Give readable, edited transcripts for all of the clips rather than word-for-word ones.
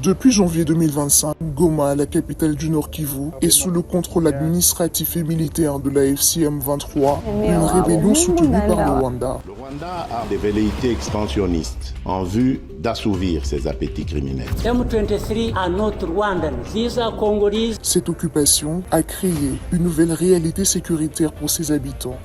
Depuis janvier 2025, Goma, la capitale du Nord Kivu, est sous le contrôle administratif et militaire de la FCM23, une rébellion soutenue par le Rwanda. Le Rwanda a des velléités expansionnistes en vue d'assouvir ses appétits criminels. M23 are not Rwandans, these are Congolese. Cette occupation a créé une nouvelle réalité sécuritaire pour ses habitants.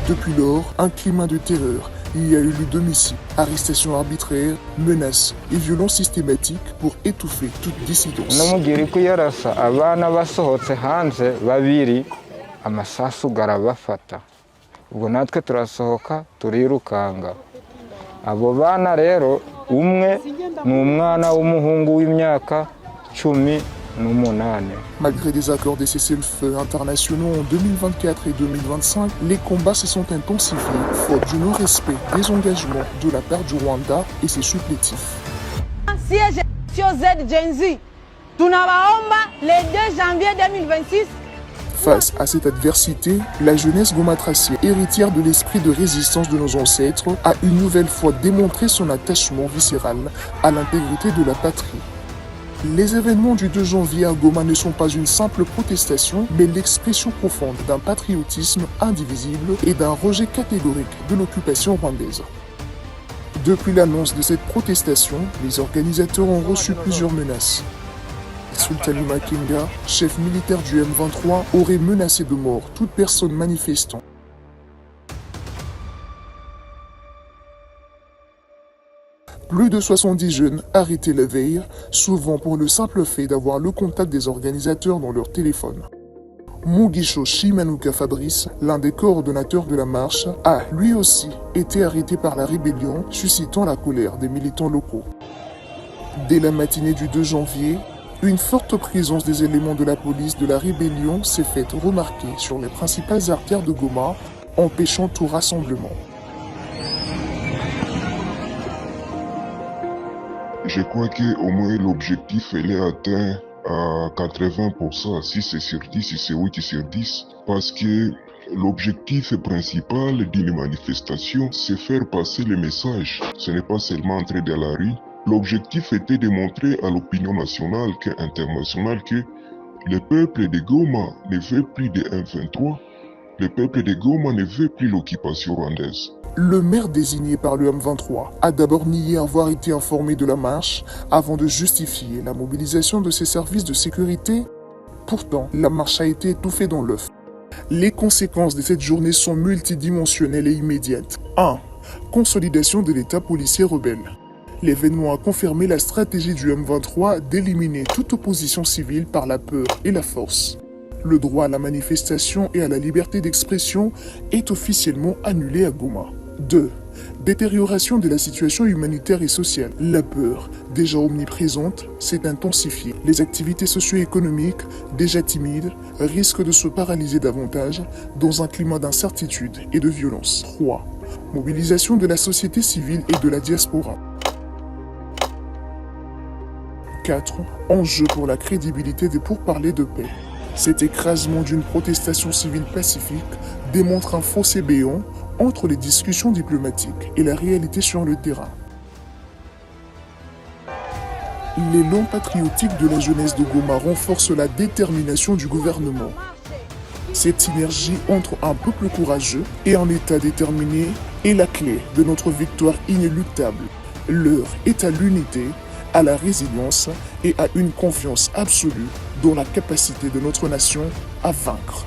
Depuis lors, un climat de terreur y a eu le domicile, arrestations arbitraires, menaces et violences systématiques pour étouffer toute dissidence. Abana basohotse hanze babiri amasasu garabafata ubwo natwe turasohoka turirukanga abo bana rero umwe n'umwana w'umuhungu w'imyaka 18. Malgré des accords de cessez-le-feu internationaux en 2024 et 2025, les combats se sont intensifiés, faute du non-respect des engagements de la part du Rwanda et ses supplétifs. Siège Z Gen Z, tunawaomba le 2 janvier 2026. Face à cette adversité, la jeunesse gomatracienne, héritière de l'esprit de résistance de nos ancêtres, a une nouvelle fois démontré son attachement viscéral à l'intégrité de la patrie. Les événements du 2 janvier à Goma ne sont pas une simple protestation, mais l'expression profonde d'un patriotisme indivisible et d'un rejet catégorique de l'occupation rwandaise. Depuis l'annonce de cette protestation, les organisateurs ont reçu plusieurs menaces. Sultani Makenga, chef militaire du M23, aurait menacé de mort toute personne manifestant. Plus de 70 jeunes arrêtés la veille, souvent pour le simple fait d'avoir le contact des organisateurs dans leur téléphone. Mugisho Shimanuka Fabrice, l'un des coordonnateurs de la marche, a lui aussi été arrêté par la rébellion, suscitant la colère des militants locaux. Dès la matinée du 2 janvier, une forte présence des éléments de la police de la rébellion s'est faite remarquer sur les principales artères de Goma, empêchant tout rassemblement. Je crois qu'au moins l'objectif est atteint à 80%, si c'est sur 10, si c'est 8 sur 10, parce que l'objectif principal d'une manifestation, c'est faire passer le message. Ce n'est pas seulement entrer dans la rue. L'objectif était de montrer à l'opinion nationale et internationale que le peuple de Goma ne veut plus de M23, le peuple de Goma ne veut plus l'occupation rwandaise. Le maire désigné par le M23 a d'abord nié avoir été informé de la marche avant de justifier la mobilisation de ses services de sécurité. Pourtant, la marche a été étouffée dans l'œuf. Les conséquences de cette journée sont multidimensionnelles et immédiates. 1. Consolidation de l'État policier rebelle. L'événement a confirmé la stratégie du M23 d'éliminer toute opposition civile par la peur et la force. Le droit à la manifestation et à la liberté d'expression est officiellement annulé à Goma. 2. Détérioration de la situation humanitaire et sociale. La peur, déjà omniprésente, s'est intensifiée. Les activités socio-économiques, déjà timides, risquent de se paralyser davantage dans un climat d'incertitude et de violence. 3. Mobilisation de la société civile et de la diaspora. 4. Enjeu pour la crédibilité des pourparlers de paix. Cet écrasement d'une protestation civile pacifique démontre un fossé béant entre les discussions diplomatiques et la réalité sur le terrain. L'élan patriotique de la jeunesse de Goma renforce la détermination du gouvernement. Cette synergie entre un peuple courageux et un État déterminé est la clé de notre victoire inéluctable. L'heure est à l'unité, à la résilience et à une confiance absolue dans la capacité de notre nation à vaincre.